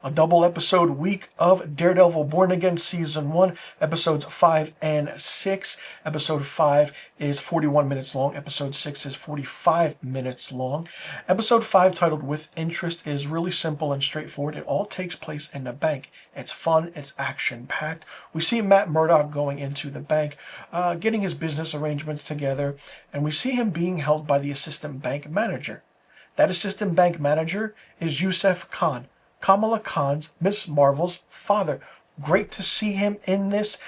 A double episode week of Daredevil Born Again Season 1, episodes 5 and 6. Episode 5 is 41 minutes long. Episode 6 is 45 minutes long. Episode 5, titled With Interest, is really simple and straightforward. It all takes place in the bank. It's fun. It's action-packed. We see Matt Murdock going into the bank, getting his business arrangements together, and we see him being held by the assistant bank manager. That assistant bank manager is Yusuf Khan, Kamala Khan's, Miss Marvel's father. Great to see him in this.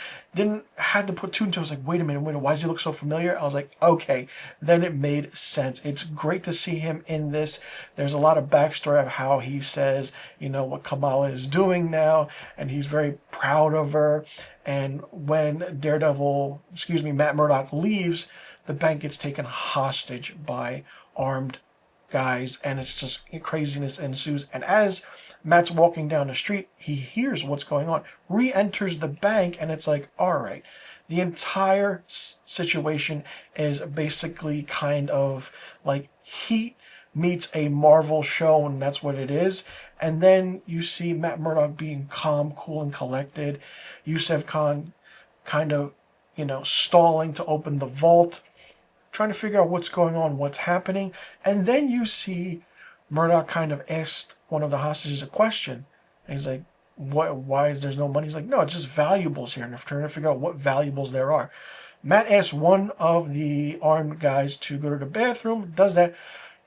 Had to put two and two. I was like, wait a minute, why does he look so familiar? I was like, okay, then it made sense. It's great to see him in this. There's a lot of backstory of how he says, what Kamala is doing now, and he's very proud of her. And when Matt Murdock leaves, the bank gets taken hostage by armed guys, and it's just craziness ensues. And as Matt's walking down the street, he hears what's going on, re-enters the bank, and it's like, all right, the entire situation is basically kind of like Heat meets a Marvel show, and that's what it is. And then you see Matt Murdock being calm, cool, and collected. Yusuf Khan kind of, stalling to open the vault, trying to figure out what's going on, what's happening. And then you see Murdock kind of asked one of the hostages a question. And he's like, why is there no money? He's like, no, it's just valuables here. And they're trying to figure out what valuables there are. Matt asks one of the armed guys to go to the bathroom, does that,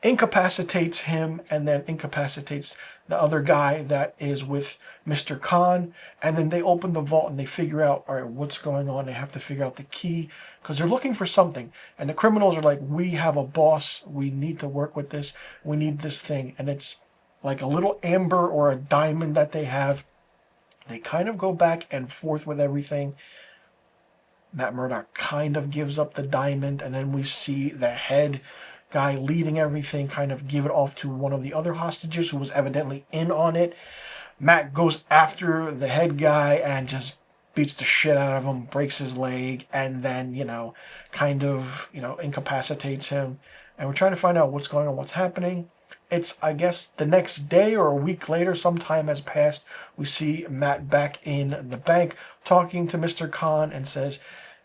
incapacitates him, and then incapacitates the other guy that is with Mr. Khan. And then they open the vault and they figure out, all right, what's going on? They have to figure out the key because they're looking for something. And the criminals are like, we have a boss. We need to work with this. We need this thing. And it's like a little amber or a diamond that they have. They kind of go back and forth with everything. Matt Murdock kind of gives up the diamond, and then we see the head guy leading everything kind of give it off to one of the other hostages who was evidently in on it. Matt goes after the head guy and just beats the shit out of him, breaks his leg, and then, incapacitates him. And we're trying to find out what's going on, what's happening. It's, I guess, the next day or a week later, some time has passed. We see Matt back in the bank talking to Mr. Khan and says,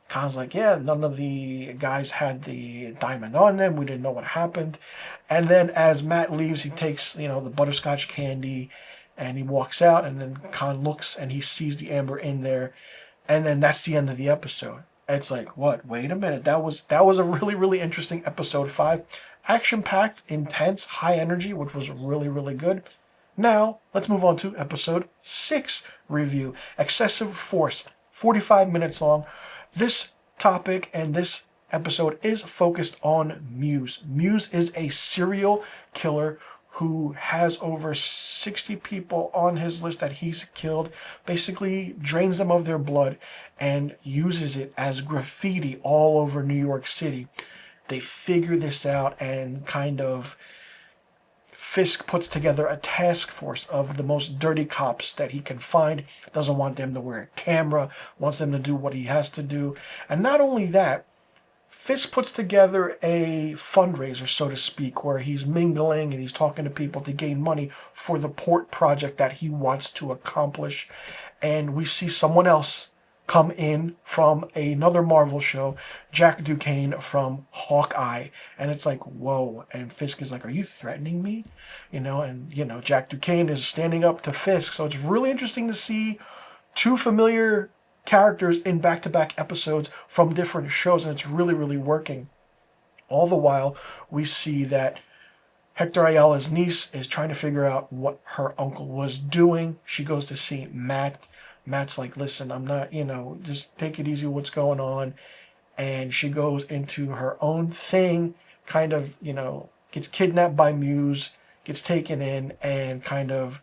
Khan's like, yeah, none of the guys had the diamond on them. We didn't know what happened. And then as Matt leaves, he takes, the butterscotch candy and he walks out, and then Khan looks and he sees the amber in there. And then that's the end of the episode. It's like, what? Wait a minute. That was a really, really interesting episode 5. Action-packed, intense, high energy, which was really, really good. Now, let's move on to episode 6 review. Excessive Force, 45 minutes long. This topic and this episode is focused on Muse. Muse is a serial killer who has over 60 people on his list that he's killed, basically drains them of their blood and uses it as graffiti all over New York City. They figure this out, and kind of Fisk puts together a task force of the most dirty cops that he can find. Doesn't want them to wear a camera, wants them to do what he has to do. And not only that, Fisk puts together a fundraiser, so to speak, where he's mingling and he's talking to people to gain money for the port project that he wants to accomplish. And we see someone else come in from another Marvel show, Jack Duquesne from Hawkeye, and it's like, whoa. And Fisk is like, are you threatening me? Jack Duquesne is standing up to Fisk, so it's really interesting to see two familiar characters in back-to-back episodes from different shows, and it's really, really working. All the while, we see that Hector Ayala's niece is trying to figure out what her uncle was doing. She goes to see Matt. Matt's like, listen, I'm not, just take it easy, what's going on? And she goes into her own thing, kind of, gets kidnapped by Muse, gets taken in, and kind of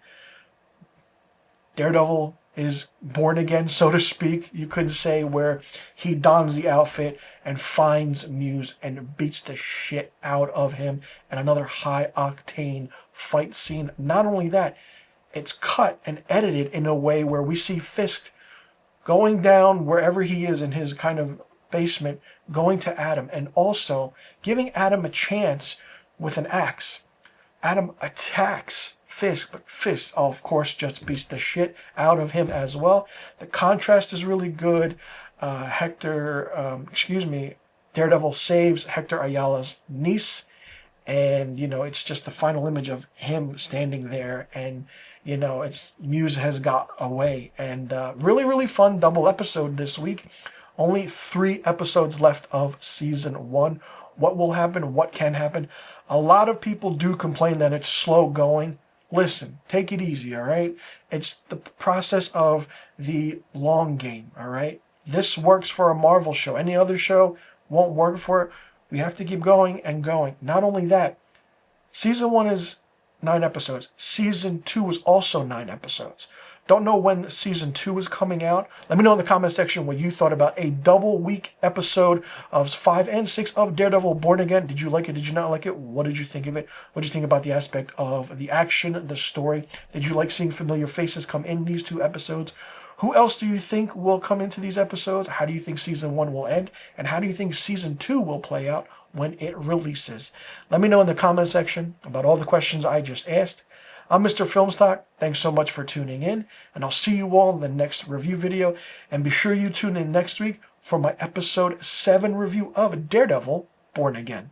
Daredevil is born again, so to speak, you could say, where he dons the outfit and finds Muse and beats the shit out of him, and another high-octane fight scene. Not only that, it's cut and edited in a way where we see Fisk going down wherever he is in his kind of basement, going to Adam, and also giving Adam a chance with an axe. Adam attacks Fisk, but Fisk, of course, just beats the shit out of him as well. The contrast is really good. Daredevil saves Hector Ayala's niece, and it's just the final image of him standing there, and it's Muse has got away, and really, really fun double episode this week. Only 3 episodes left of season 1. What will happen? What can happen? A lot of people do complain that it's slow going. Listen, take it easy, all right? It's the process of the long game, all right? This works for a Marvel show. Any other show won't work for it. We have to keep going and going. Not only that, season 1 is 9 episodes. Season 2 is also 9 episodes. Don't know when season 2 is coming out. Let me know in the comment section what you thought about a double week episode of 5 and 6 of Daredevil Born Again. Did you like it? Did you not like it? What did you think of it? What did you think about the aspect of the action, the story? Did you like seeing familiar faces come in these 2 episodes? Who else do you think will come into these episodes? How do you think season 1 will end? And how do you think season 2 will play out when it releases? Let me know in the comment section about all the questions I just asked. I'm Mr. Filmstock. Thanks so much for tuning in, and I'll see you all in the next review video. And be sure you tune in next week for my episode 7 review of Daredevil Born Again.